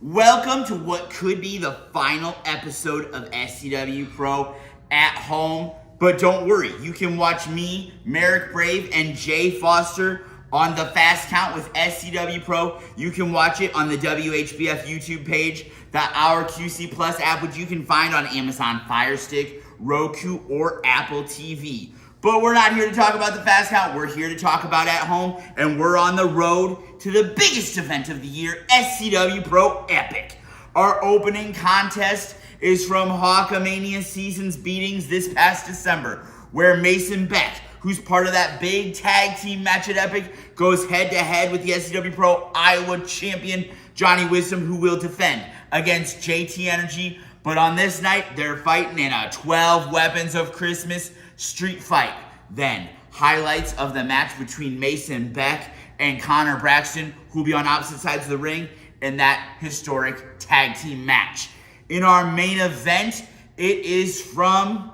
Welcome to what could be the final episode of SCWPro at home. But don't worry, you can watch me, Merrick Brave, and Jay Foster on the Fast Count with SCWPro. You can watch it on the WHBF YouTube page, the Our QC Plus app, which you can find on Amazon Fire Stick, Roku, or Apple TV. But we're not here to talk about the Fast Count. We're here to talk about at home, and we're on the road to the biggest event of the year, SCWPro Epic. Our opening contest is from Hawkamania Season's beatings this past December, where Mason Beck, who's part of that big tag team match at Epic, goes head-to-head with the SCWPro Iowa champion, Johnny Wisdom, who will defend against JT Energy. But on this night, they're fighting in a 12 Weapons of Christmas street fight. Then, highlights of the match between Mason Beck and Connor Braxton, who will be on opposite sides of the ring in that historic tag team match. In our main event, it is from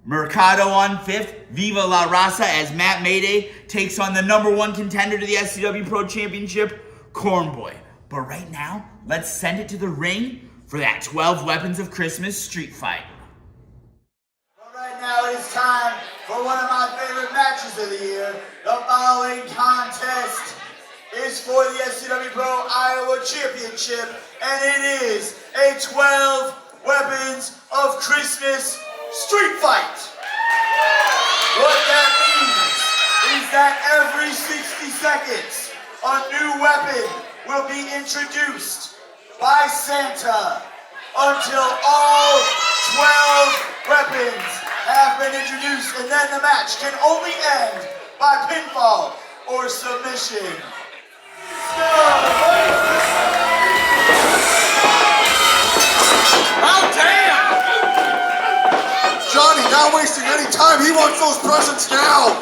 Mercado on 5th, Viva La Raza, as Matt Mayday takes on the #1 contender to the SCWPro Championship, Cornboy. But right now, let's send it to the ring for that 12 Weapons of Christmas street fight. Now it is time for one of my favorite matches of the year. The following contest is for the SCWPro Iowa Championship, and it is a 12 Weapons of Christmas street fight. What that means is that every 60 seconds, a new weapon will be introduced by Santa until all 12 weapons have been introduced, and then the match can only end by pinfall or submission. Oh, damn! Johnny, not wasting any time. He wants those presents now.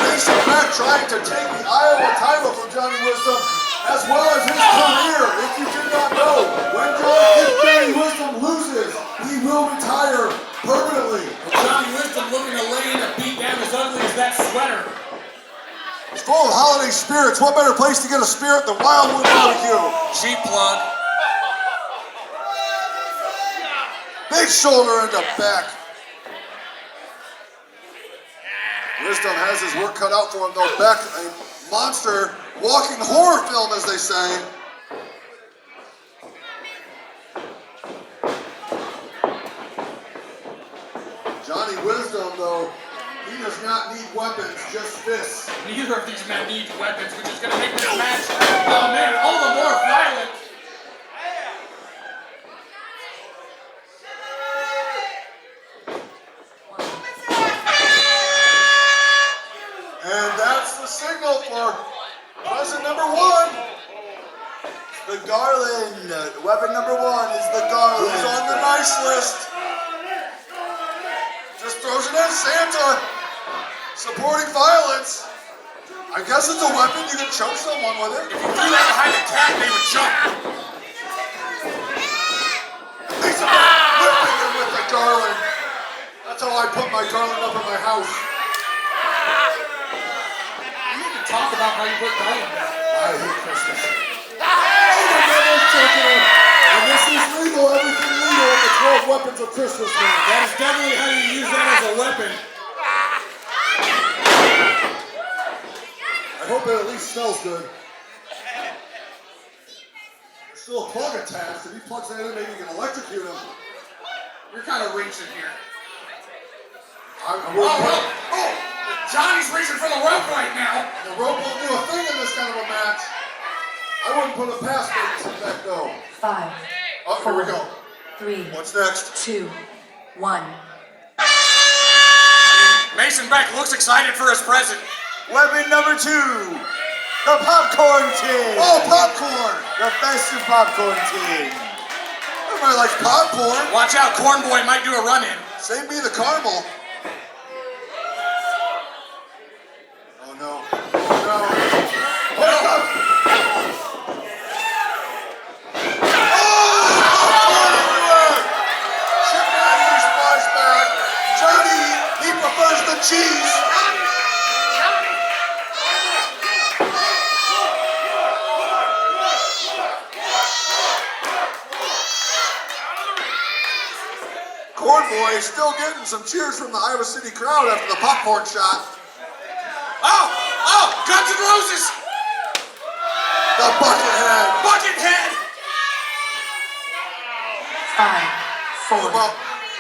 Mason Beck trying to take the Iowa title from Johnny Wisdom, as well as his career. If you did not know, when Johnny Wisdom loses, he will retire permanently. Johnny Wisdom looking to lay in a beat down as ugly as that sweater. It's full of holiday spirits. What better place to get a spirit than Wildwood Barbecue? Cheap plug. Big shoulder into Beck. Wisdom has his work cut out for him, though. Beck, a monster, walking horror film, as they say. Johnny Wisdom, though, he does not need weapons, just fists. Neither of these men need weapons, which is going to make this match, oh man, all the more violent. And that's the signal for present #1. The Garland. Weapon #1 is the Garland. Who's on the nice list? Just throws it in. Santa supporting violence. I guess it's a weapon. You can choke someone with it. If you threw that behind a cat, they would jump. He's whipping him with the Garland. That's how I put my Garland up in my house. You need to talk about how you put Garland down. I hate Christmas. And this is legal, everything legal in the 12 Weapons of Christmas game. That is definitely how you use that as a weapon. I hope it at least smells good. There's still a plug attached. If he plugs that in, maybe you can electrocute him. You're kind of reaching here. Oh! Johnny's reaching for the rope right now. The rope won't do a thing in this kind of a match. I wouldn't put it past Mason Beck, though. 5, Oh, here we go. 3, What's next? 2, 1. Mason Beck looks excited for his present. Weapon #2, the Popcorn Tin. Oh, popcorn! The festive Popcorn Tin. Everybody likes popcorn. Watch out, Cornboy might do a run-in. Save me the caramel. Oh no. Oh no. Oh, no. Popcorn everywhere! Chip Matthews flies back. Johnny, he prefers the cheese. he's still getting some cheers from the Iowa City crowd after the popcorn shot. Oh, Guns N' Roses. The Buckethead. Buckethead. 5, 4, Move up.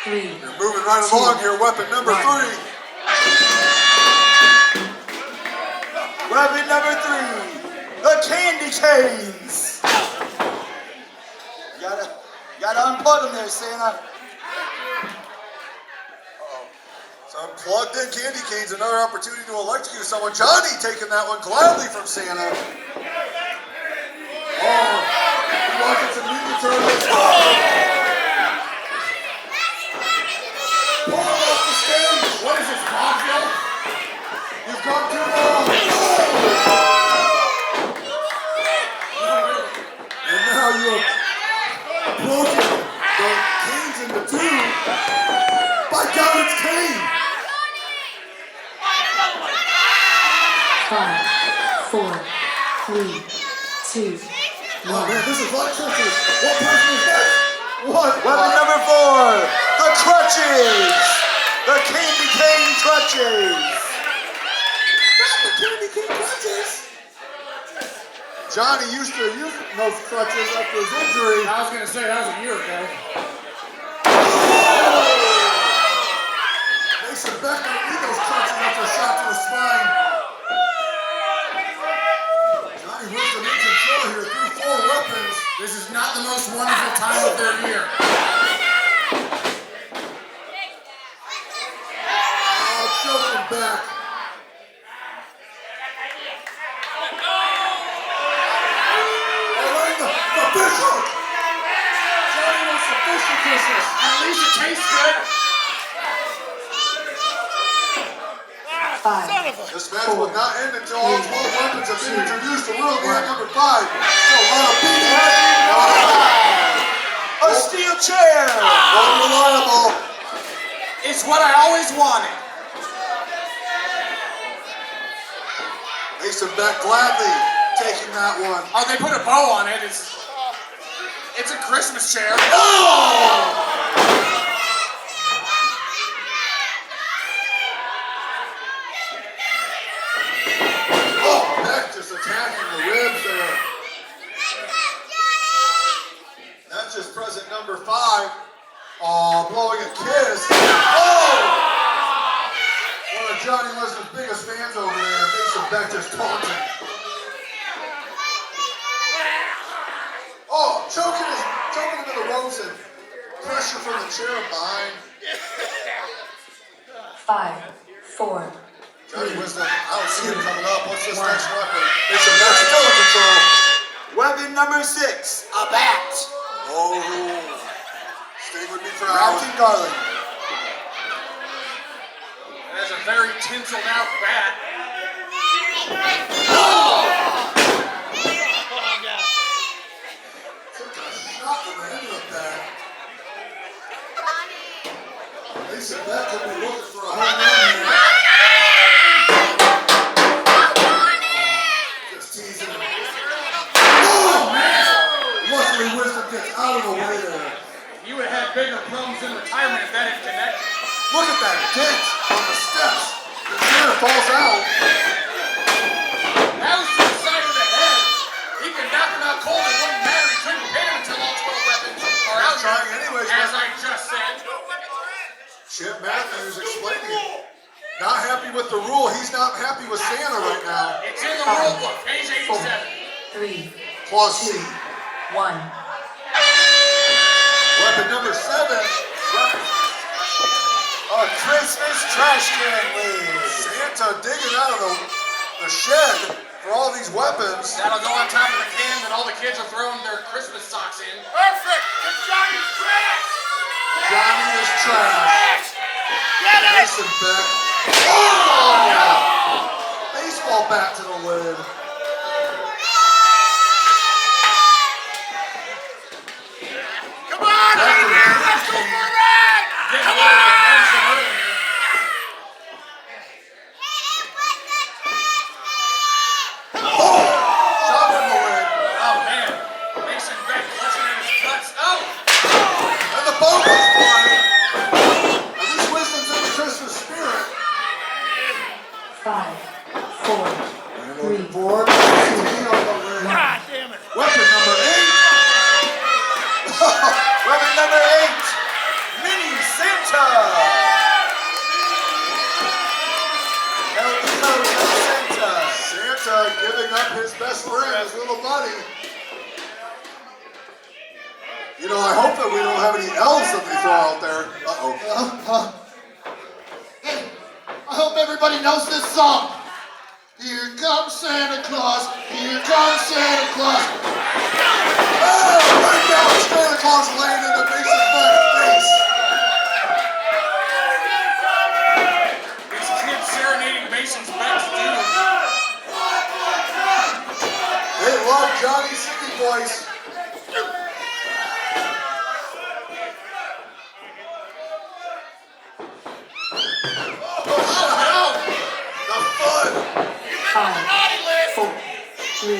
3, You're moving right along here. Weapon number 3. Weapon number 3, the candy canes. Gotta unplug them there, Santa. Some plugged in candy canes, another opportunity to electrocute someone. Johnny taking that one gladly from Santa. Oh, he watching some Ninja Turtles. Pull him off the stage. What is this, vaudeville? You've gone too long. And now you have broken the canes into 2. By God, it's Kane. 5, 4, 3, 2, 1. Oh man, this is like Christmas. What person is that? What? Weapon number 4, the crutches. The candy cane crutches. Not the candy cane crutches. Johnny used to use those crutches after his injury. I was gonna say that was a year ago. Mason Beck don't need those crutches after a shot to the spine. Johnny Wisdom in control here through 4 weapons. This is not the most wonderful time of their year. Oh, choking back. The Bishop! Johnny wants the Bishop Christmas. At least it tastes good. 5, This match will not end until all 12 weapons have been introduced to world man number 5. Still a lot of beating. A steel chair. Unreliable. It's what I always wanted. Mason Beck gladly taking that one. Oh, they put a bow on it. It's a Christmas chair. Oh, Beck just attacking the ribs there. That's just present number 5. Oh, blowing a kiss. Oh! One of Johnny Wisdom's biggest fans over there. Mason Beck just taunting. Oh, choking him in the ropes and pressure from the chair behind. 5, 4, Johnny Wisdom, I don't see him coming up. What's this next weapon? Mason Beck still in control. Weapon number 6, a bat. Oh, Sting would be proud. Wrapped in garland. That's a very tinseled out bat. Took a shot from the end of the bat. Mason Beck could be looking for a home run here. Just teasing him. Oh, man! Luckily, Wisdom gets out of the way there. You would have had bigger problems in retirement if that had connected. Look at that dent on the steps. The chair falls out. That was to the side of the head. He could knock him out cold. It wouldn't matter. He couldn't hit him until all 12 weapons are out. Trying anyways, As but I just said. Chip Matthews explaining. Not happy with the rule. He's not happy with Santa right now. It's in the rule book, page 87. 3, Clause C. 1. Weapon number 7. A Christmas trash can lid. Santa digging out of the shed for all these weapons. That'll go on top of the can that all the kids are throwing their Christmas socks in. Perfect! It's Johnny's trash! Johnny is trash. Get it! Mason Beck. Oh! Baseball bat to the lid. Come on, baby! Let's go for a ride! Getting Come away with the on! Harrison earlier. Shot from the lid. Oh, man. Mason Beck clutching at his guts. Oh! And the ball goes flying. picking up his best friend, his little buddy. You know, I hope that we don't have any elves that they throw out there. Uh-oh. I hope everybody knows this song. Here comes Santa Claus. Here comes Santa Claus. Oh, right now Santa Claus laying in the Mason's back face. These kids serenading Mason's back dude. They love Johnny's singing voice. Five, 4, 3,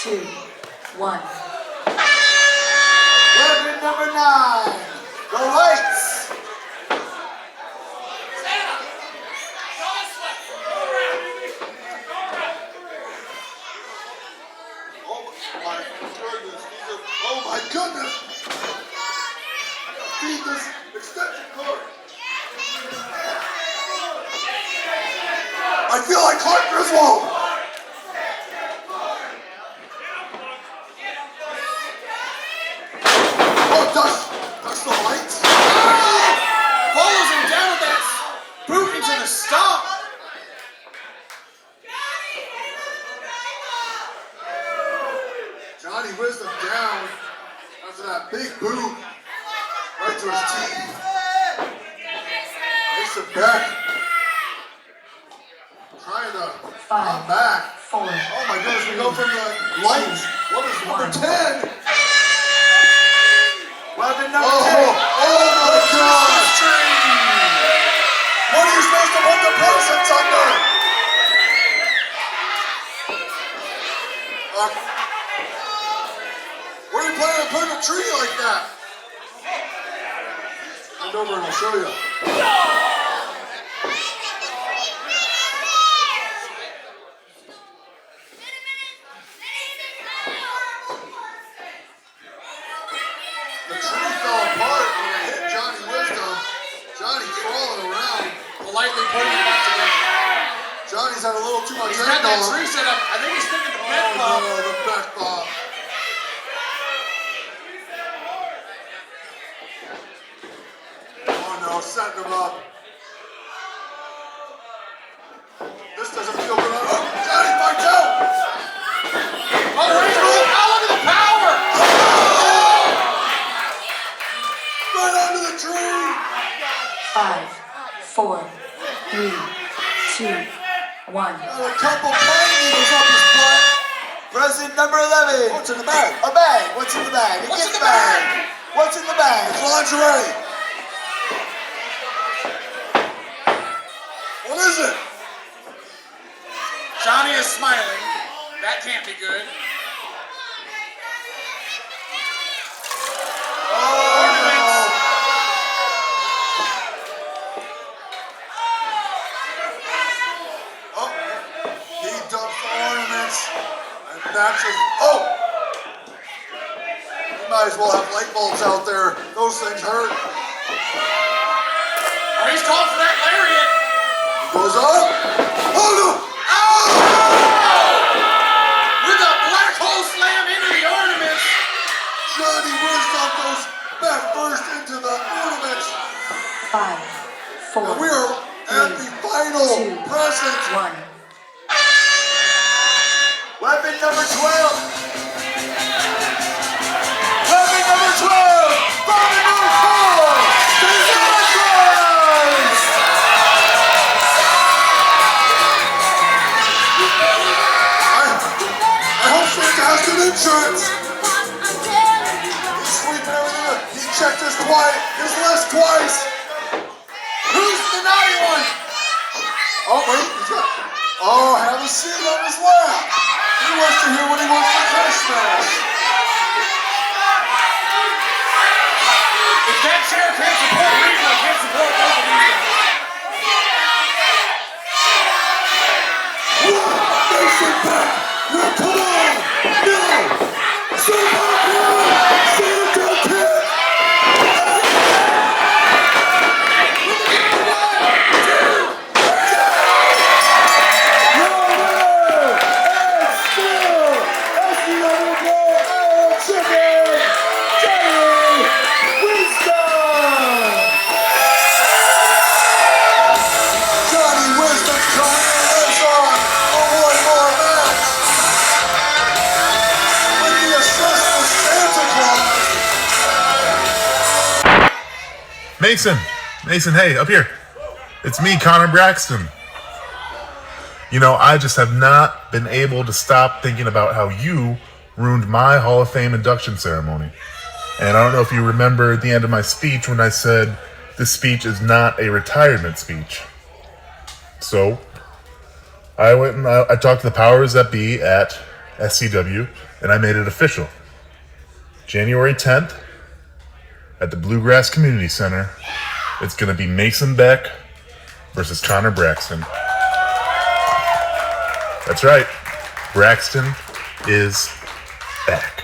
2, 1. Weapon number 9, the lights. Oh my goodness! Feed this extension cord. I feel like Clark Griswold. Oh, that's the lights. Follows him down with that boot into the stump. Johnny Wisdom down after that big boot right to his teeth. Mason back. Trying to come back. 4. Oh my goodness, we go from the lights. What is number 10? Weapon number 10. Oh my God! What are you supposed to put the presents under? Where are you planning on putting a tree like that? Hand over and I'll show you. The tree fell apart when it hit Johnny Wisdom. Johnny crawling around. Politely putting it back together. Johnny's had a little too much He's got that egg on. tree set up. I think he's thinking the Oh bed bump. no, the back bob. Oh no, setting him up. This doesn't feel good. Oh, Johnny fights out. Oh, Rainbow! Oh, look at the power! Right onto the tree. 5, 4, 3, 2, 1. Got a couple pine needles up his butt. Present number 11. What's in the bag? A bag. What's in the bag? A What's gift in the bag? What's in the bag? It's lingerie. What is it? Johnny is smiling. That can't be good. Oh, he dumps the ornaments. And that's just, oh! You might as well have light bulbs out there. Those things hurt. Oh, he's calling for that lariat. He goes up. Oh no! With a black hole slam into the ornaments. Johnny Wisdom goes back first into the ornaments. 5, 4, And we are at the final 2, present. 1. Weapon number 12. Weapon number 12. From the North Pole. The Zebras. I hope Santa has good insurance. He's sweeping everything up. He checked his list twice. Who's the naughty one? Oh, wait, he's got. Oh, have a seat on his lap. He wants to hear what he wants for Christmas. If that chair can't support Rico, it can't support both of these guys. Mason back. No, come on. No. SCWPro. Santa Kid. Mason, hey, up here. It's me, Connor Braxton. You know, I just have not been able to stop thinking about how you ruined my Hall of Fame induction ceremony. And I don't know if you remember at the end of my speech when I said this speech is not a retirement speech. So I went and I talked to the powers that be at SCW, and I made it official. January 10th at the Bluegrass Community Center, it's going to be Mason Beck versus Connor Braxton. That's right. Braxton is back.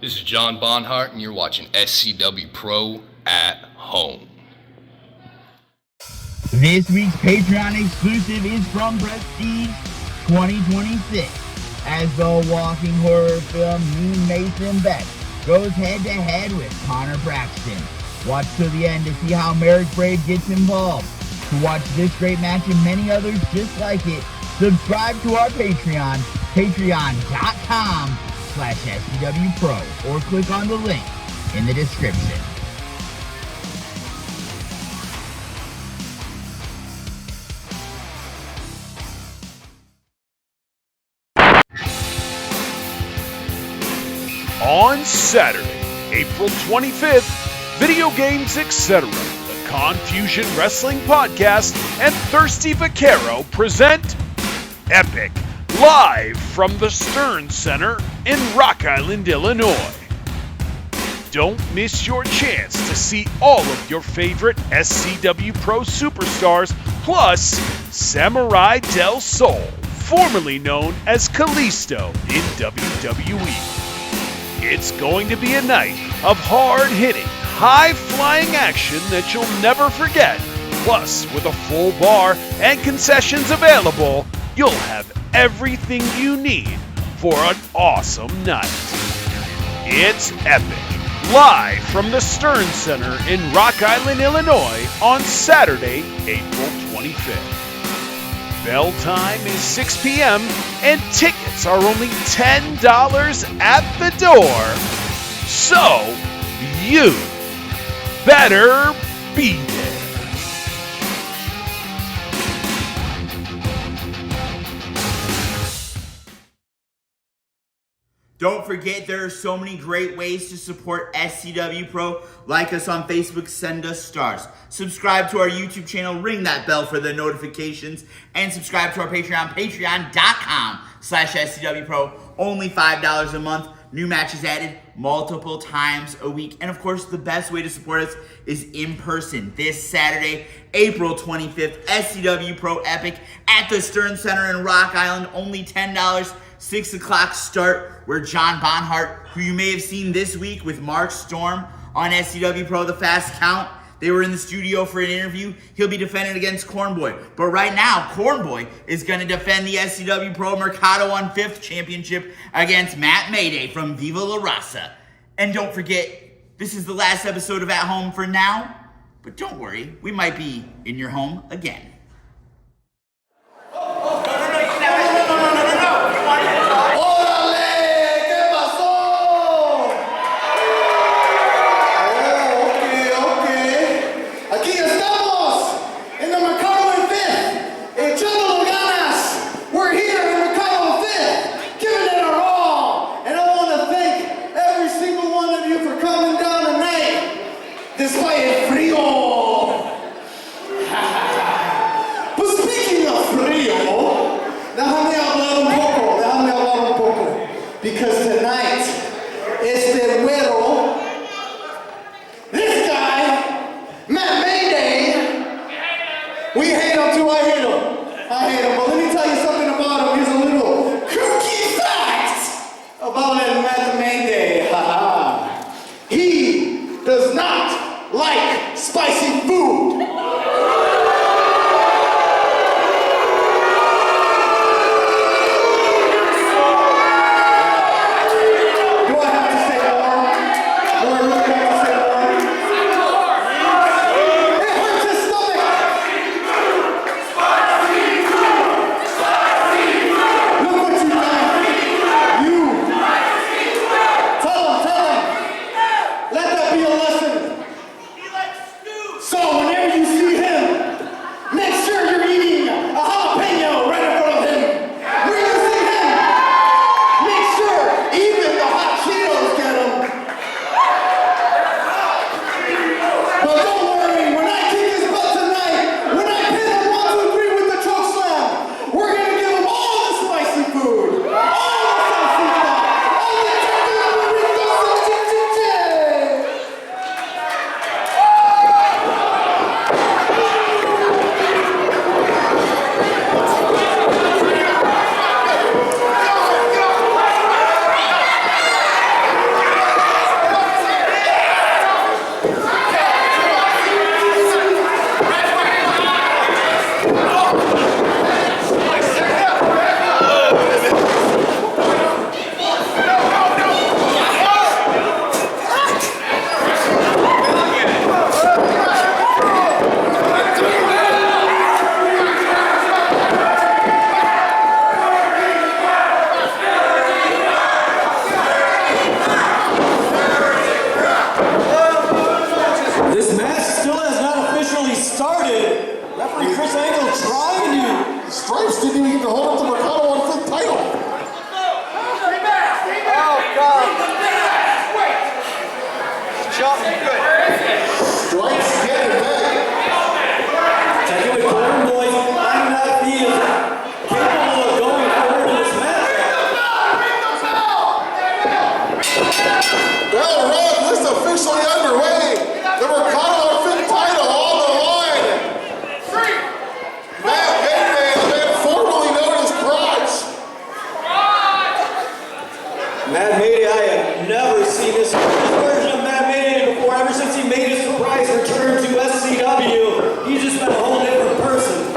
This is John Bonhart, and you're watching SCWPro at home. This week's Patreon exclusive is from Prestige 2026, as the walking horror film Mean Mason Beck goes head-to-head with Connor Braxton. Watch till the end to see how Merrick Brave gets involved. To watch this great match and many others just like it, subscribe to our Patreon, patreon.com/SCWPro, or click on the link in the description. On Saturday, April 25th, Video Games Etc., the Confusion Wrestling Podcast, and Thirsty Vaquero present Epic, live from the Stern Center in Rock Island, Illinois. Don't miss your chance to see all of your favorite SCWPro superstars, plus Samurai Del Sol, formerly known as Kalisto in WWE. It's going to be a night of hard-hitting, high-flying action that you'll never forget. Plus, with a full bar and concessions available, you'll have everything you need for an awesome night. It's Epic, live from the Stern Center in Rock Island, Illinois on Saturday, April 25th. Bell time is 6 p.m. and tickets are only $10 at the door. So, you better be there. Don't forget, there are so many great ways to support SCW Pro. Like us on Facebook, send us stars. Subscribe to our YouTube channel, ring that bell for the notifications, and subscribe to our Patreon, patreon.com/SCW Pro. Only $5 a month. New matches added multiple times a week. And of course, the best way to support us is in person. This Saturday, April 25th, SCW Pro Epic at the Stern Center in Rock Island. Only $10. 6 o'clock start, where John Bonhart, who you may have seen this week with Mark Storm on SCW Pro The Fast Count, they were in the studio for an interview. He'll be defending against Cornboy. But right now, Cornboy is going to defend the SCW Pro Mercado on 5th Championship against Matt Mayday from Viva La Raza. And don't forget, this is the last episode of At Home for now. But don't worry, we might be in your home again. Because tonight it's the güero, this guy, Matt Mayday. We hate him too, I hate him. But let me tell you something about him. Here's a little kooky fact about that Matt Mayday. He does not like spicy food. referee Chris Angle trying to. The Stripes didn't even get to hold up the Mercado on 5th title. Oh, God. Jump, good. Stripes getting it back. Taking the corner, boys. I do not feel capable of going forward in this match. Well, Ron, this is officially underway. The Mercado on 5th title on the line. Matt Mayday, the man formerly known as Crotch. Matt Mayday, I have never seen this version of Matt Mayday before. Ever since he made his surprise return to SCW, he's just been a whole different person.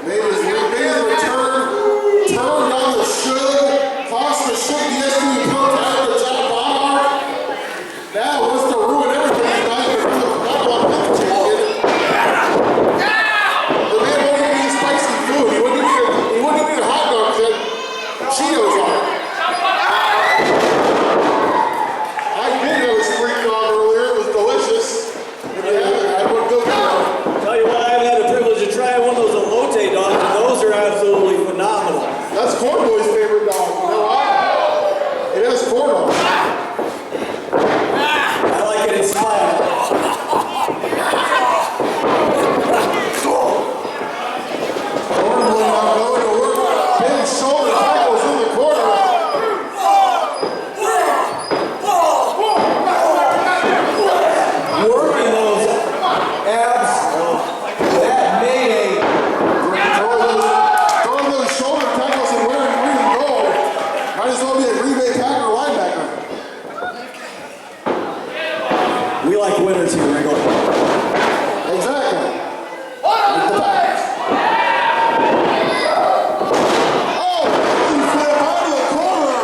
Made his return, turned on the should, tossed the should, the SCWPro title to John Bonhart. Now wants to ruin everybody's night and become the Mercado on 5th champion. The man won't even eat spicy food. He wouldn't even eat a hot dog with Cheetos on it. I did have a street dog earlier. It was delicious. If you haven't, I would go get it. Tell you what, I've had the privilege of trying one of those elote dogs, and those are absolutely phenomenal. That's Cornboy's favorite dog. You know why? It has corn on it. I like it in style. Cornboy now going to work. Big shoulder tackles in the corner. Working those abs. That Mayday. Throwing those shoulder tackles and wearing green and gold. Might as well be a Green Bay Packer linebacker. We like winners here, Ringo. Exactly. Like the Packers. Oh, he flip out of the corner.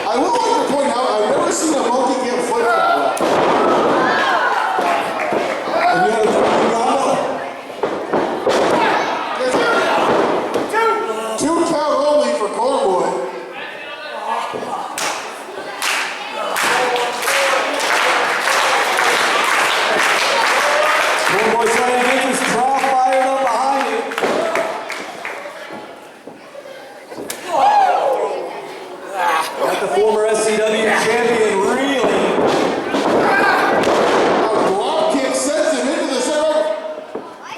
I would like to point out, I've never seen a monkey get flipped that way. And you have Two count only for Cornboy. Cornboy trying to get this crowd fired up behind him. Got the former SCW champion reeling. A drop kick sends him into the center.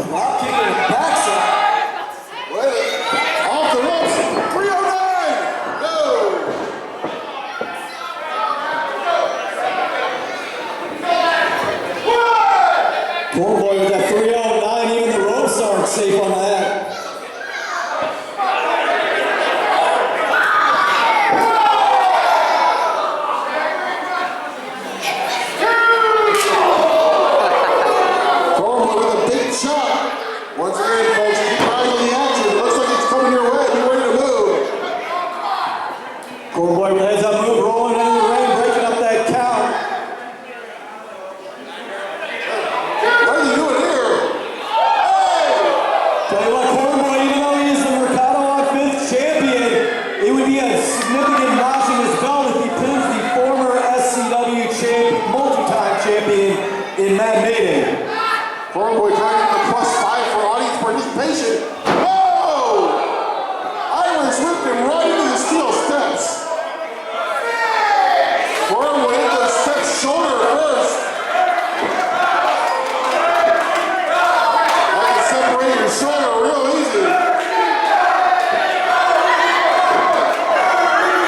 Drop kick in the backside. Wait, off the ropes. 309. No. Cornboy with that 309, even the ropes aren't safe on that. Cornboy with a big shot. Once again, folks, keep eyes on the action. It looks like it's coming your way. Be ready to move. Cornboy with a heads up move, rolling into the ring, breaking up that count. What are you doing here? Tell you what, Cornboy, even though he is the Mercado on 5th champion, it would be a significant notch in his belt if he pins the former SCW multi-time champion in Matt Mayday. Cornboy trying to get the +5 for audience participation. Oh! Irish whipped him right into the steel steps. Cornboy into the steps, shoulder first. I can separate your shoulder real easy.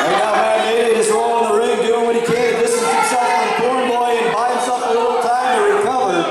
Right now, Matt Mayday is rolling the ring, doing what he can to distance himself from Cornboy and buy himself a little time to recover.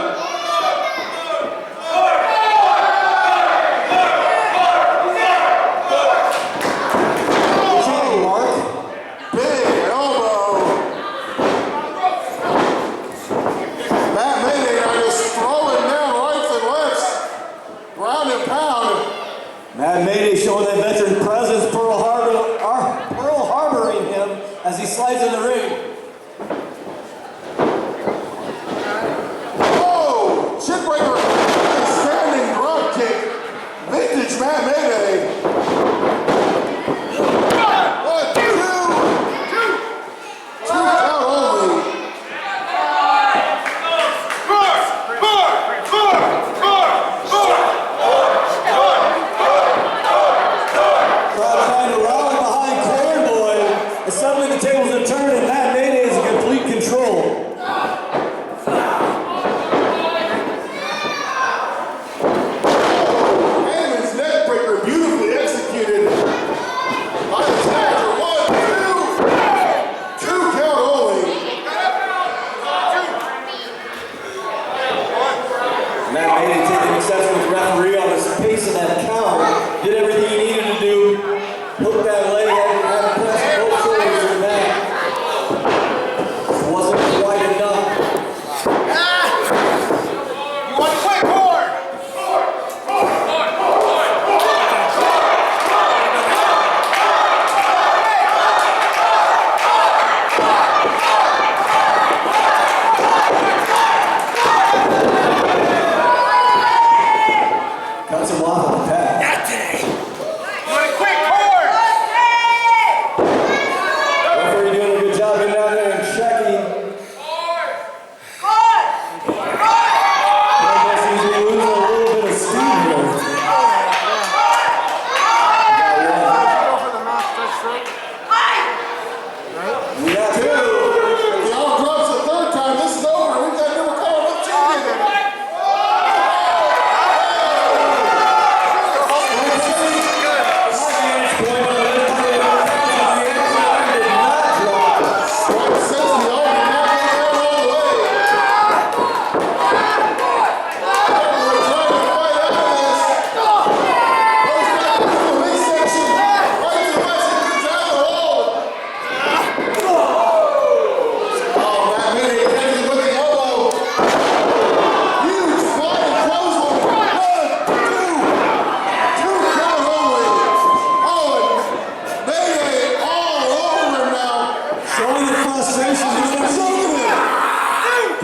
moment of frustration.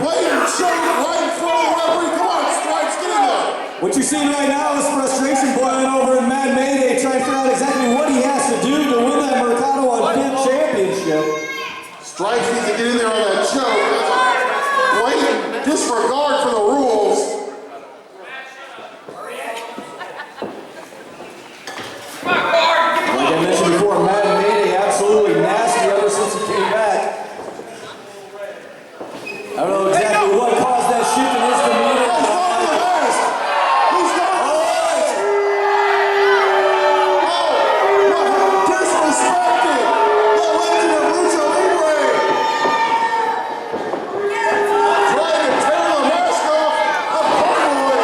Blatant choke right in front of the referee. Come on, Stripes, get in there. What you're seeing right now is frustration boiling over in Mad Mayday, trying to figure out exactly what he has to do to win that Mercado on 5th championship. Stripes needs to get in there on that choke. That's a blatant disregard for the rules. Like I mentioned before, Mad Mayday absolutely nasty ever since he came back. I don't know exactly what caused that shift in his demeanor. He's got the last. Oh, disrespected the legend of Lucha Libre. Trying to tear the mask off of Carboy.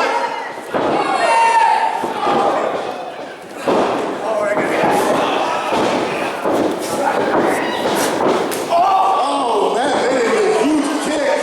Oh, that made a huge kick.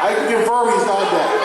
I can confirm he's not dead.